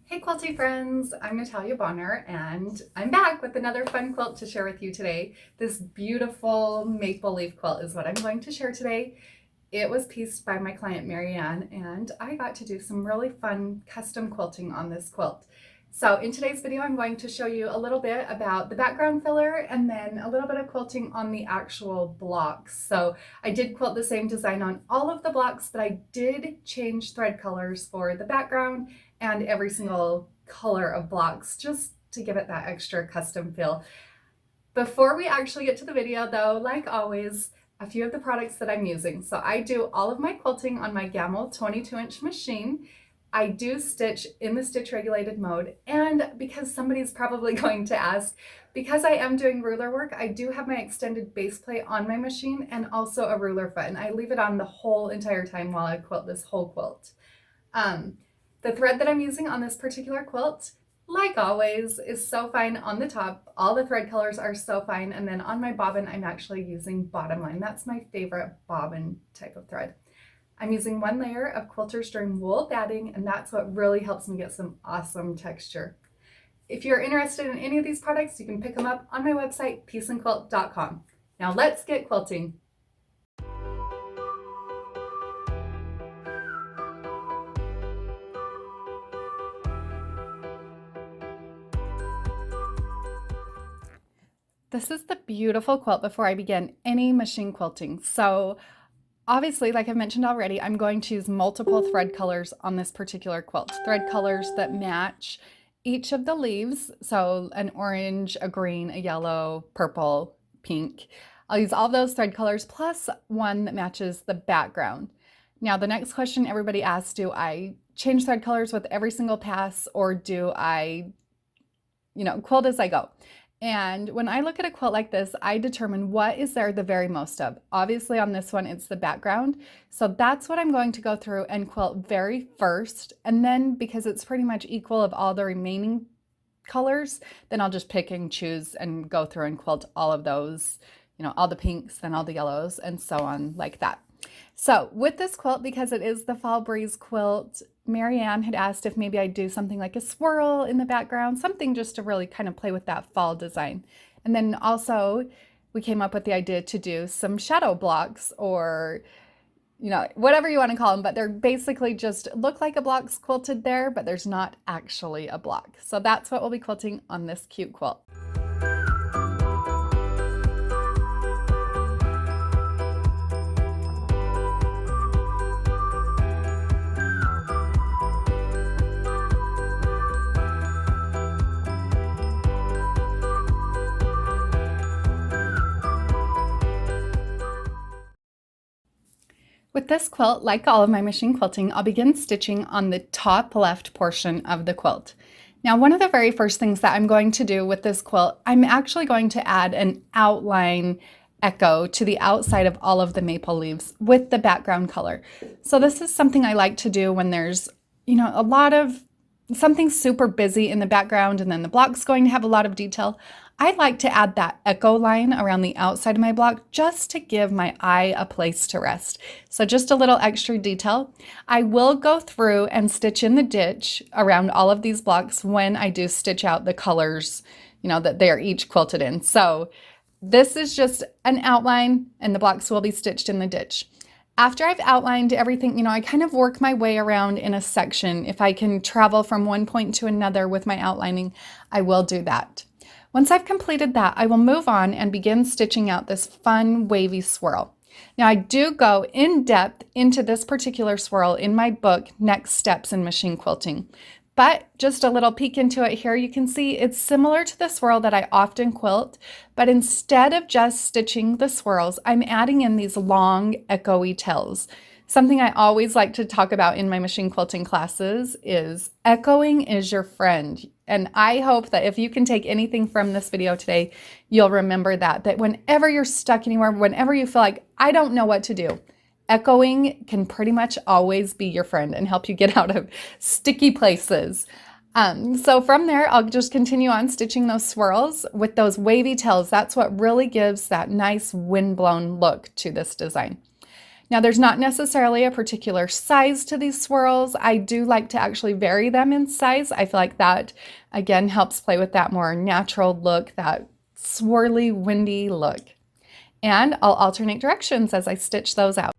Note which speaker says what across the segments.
Speaker 1: Hey quilty friends, I'm Natalia Bonner and I'm back with another fun quilt to share with you today. This beautiful maple leaf quilt is what I'm going to share today. It was pieced by my client Marianne and I got to do some really fun custom quilting on this quilt. So in today's video I'm going to show you a little bit about the background filler and then a little bit of quilting on the actual blocks. So I did quilt the same design on all of the blocks, but I did change thread colors for the background and every single color of blocks just to give it that extra custom feel. Before we actually get to the video though, like always, a few of the products that I'm using. So I do all of my quilting on my Gamma 22-inch machine. I do stitch in the stitch regulated mode, and because somebody's probably going to ask, because I am doing ruler work, I do have my extended base plate on my machine and also a ruler foot, and I leave it on the whole entire time while I quilt this whole quilt. The thread that I'm using on this particular quilt, like always, is so fine on the top. All the thread colors are so fine, and then on my bobbin, I'm actually using bottom line. That's my favorite bobbin type of thread. I'm using one layer of Quilter's Dream wool batting, and that's what really helps me get some awesome texture. If you're interested in any of these products, you can pick them up on my website, peaceandquilt.com. Now let's get quilting. This is the beautiful quilt before I begin any machine quilting. So obviously, like I've mentioned already, I'm going to use multiple thread colors on this particular quilt. Thread colors that match each of the leaves. So an orange, a green, a yellow, purple, pink. I'll use all those thread colors plus one that matches the background. Now, the next question everybody asks, do I change thread colors with every single pass, or do I, quilt as I go? And when I look at a quilt like this, I determine what is there the very most of. Obviously on this one, it's the background. So that's what I'm going to go through and quilt very first. And then because it's pretty much equal of all the remaining colors, then I'll just pick and choose and go through and quilt all of those, all the pinks, then all the yellows, and so on like that. So with this quilt, because it is the Fall Breeze quilt, Marianne had asked if maybe I'd do something like a swirl in the background, something just to really kind of play with that fall design. And then also we came up with the idea to do some shadow blocks, or whatever you want to call them, but they're basically just look like a block's quilted there, but there's not actually a block. So that's what we'll be quilting on this cute quilt. With this quilt, like all of my machine quilting, I'll begin stitching on the top left portion of the quilt. Now, one of the very first things that I'm going to do with this quilt, I'm actually going to add an outline echo to the outside of all of the maple leaves with the background color. So this is something I like to do when there's, a lot of something super busy in the background and then the block's going to have a lot of detail. I like to add that echo line around the outside of my block just to give my eye a place to rest. So just a little extra detail. I will go through and stitch in the ditch around all of these blocks when I do stitch out the colors, that they're each quilted in. So this is just an outline and the blocks will be stitched in the ditch. After I've outlined everything, I kind of work my way around in a section. If I can travel from one point to another with my outlining, I will do that. Once I've completed that, I will move on and begin stitching out this fun wavy swirl. Now I do go in depth into this particular swirl in my book, Next Steps in Machine Quilting. But just a little peek into it here, you can see it's similar to the swirl that I often quilt, but instead of just stitching the swirls, I'm adding in these long echoey tails. Something I always like to talk about in my machine quilting classes is echoing is your friend. And I hope that if you can take anything from this video today, you'll remember that whenever you're stuck anywhere, whenever you feel like, I don't know what to do, echoing can pretty much always be your friend and help you get out of sticky places. So from there, I'll just continue on stitching those swirls with those wavy tails. That's what really gives that nice windblown look to this design. Now, there's not necessarily a particular size to these swirls. I do like to actually vary them in size. I feel like that, again, helps play with that more natural look, that swirly, windy look. And I'll alternate directions as I stitch those out.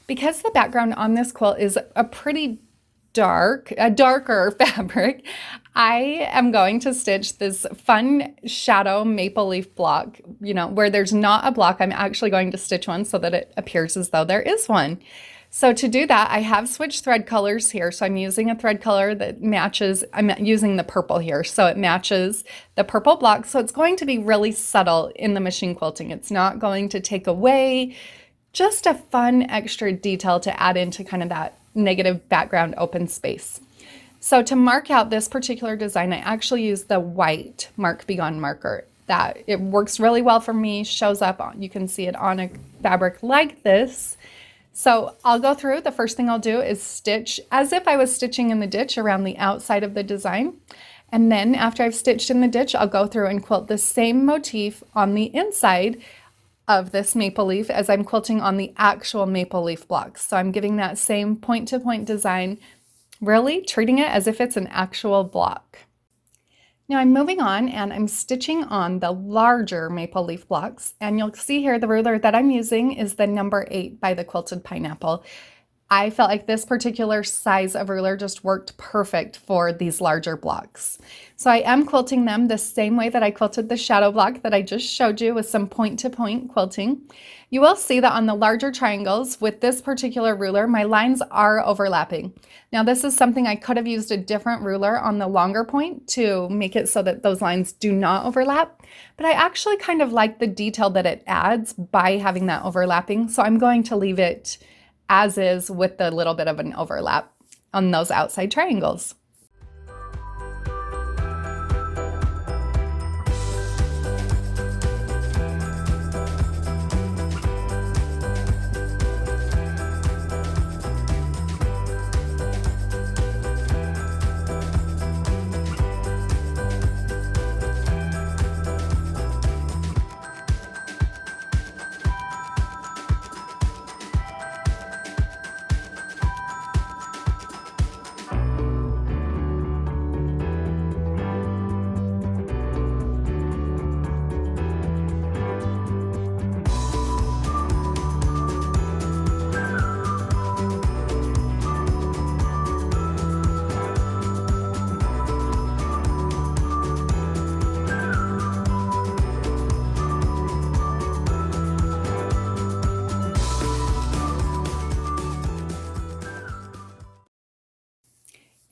Speaker 1: Because the background on this quilt is a pretty a darker fabric, I am going to stitch this fun shadow maple leaf block, where there's not a block. I'm actually going to stitch one so that it appears as though there is one. So to do that, I have switched thread colors here. So I'm using a thread color that matches, I'm using the purple here, so it matches the purple block. So it's going to be really subtle in the machine quilting. It's not going to take away, just a fun extra detail to add into kind of that negative background open space. So to mark out this particular design, I actually use the white Mark Be Gone marker. That it works really well for me, shows up, you can see it on a fabric like this. So I'll go through, the first thing I'll do is stitch as if I was stitching in the ditch around the outside of the design. And then after I've stitched in the ditch, I'll go through and quilt the same motif on the inside of this maple leaf as I'm quilting on the actual maple leaf blocks. So I'm giving that same point-to-point design, really treating it as if it's an actual block. Now I'm moving on and I'm stitching on the larger maple leaf blocks, and you'll see here the ruler that I'm using is the number 8 by the Quilted Pineapple. I felt like this particular size of ruler just worked perfect for these larger blocks. So I am quilting them the same way that I quilted the shadow block that I just showed you with some point-to-point quilting. You will see that on the larger triangles with this particular ruler, my lines are overlapping. Now this is something I could have used a different ruler on the longer point to make it so that those lines do not overlap, but I actually kind of like the detail that it adds by having that overlapping, so I'm going to leave it as is with the little bit of an overlap on those outside triangles.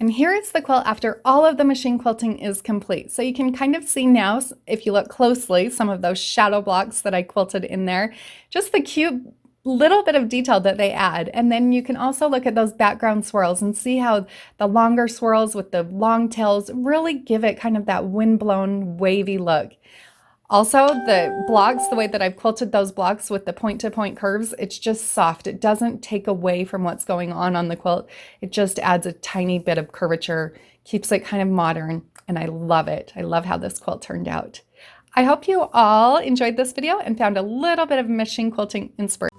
Speaker 1: And here is the quilt after all of the machine quilting is complete. So you can kind of see now, if you look closely, some of those shadow blocks that I quilted in there, just the cute little bit of detail that they add. And then you can also look at those background swirls and see how the longer swirls with the long tails really give it kind of that windblown wavy look. Also, the blocks, the way that I've quilted those blocks with the point-to-point curves, it's just soft. It doesn't take away from what's going on the quilt. It just adds a tiny bit of curvature, keeps it kind of modern, and I love it. I love how this quilt turned out. I hope you all enjoyed this video and found a little bit of machine quilting inspiration.